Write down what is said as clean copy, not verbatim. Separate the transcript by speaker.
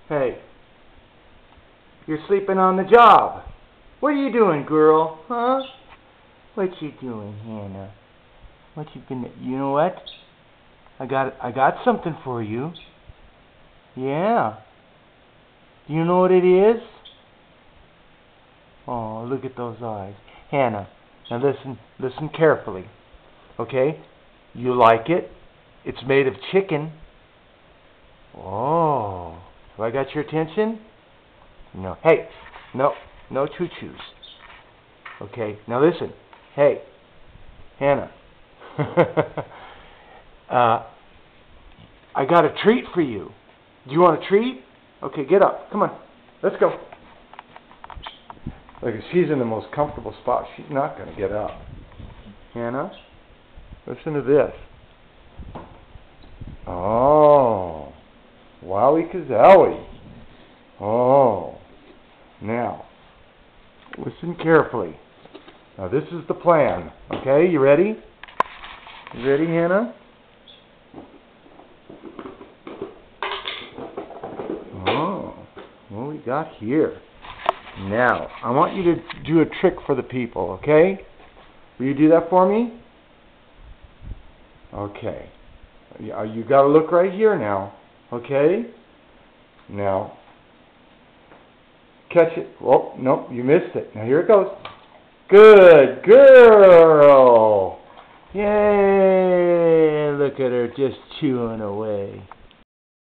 Speaker 1: Hey, you're sleeping on the job. What are you doing, girl? Huh? What you doing, Hannah? What you gonna? You know what? I got something for you. Yeah. Do you know what it is? Oh, look at those eyes, Hannah. Now listen carefully. Okay? You like it? It's made of chicken. Oh, have I got your attention? No. Hey, no choo-choos. Okay, now listen. Hey, Hannah. I got a treat for you. Do you want a treat? Okay, get up. Come on. Let's go. Look, she's in the most comfortable spot. She's not going to get up. Hannah, listen to this. Oh, wowie kazowie. Oh, now, listen carefully. Now, this is the plan. Okay, you ready? You ready, Hannah? Oh, what do we got here? Now, I want you to do a trick for the people, okay? Will you do that for me? Okay. You got to look right here now, okay? Now, catch it. Oh, nope, you missed it. Now, here it goes. Good girl. Yay! Look at her just chewing away.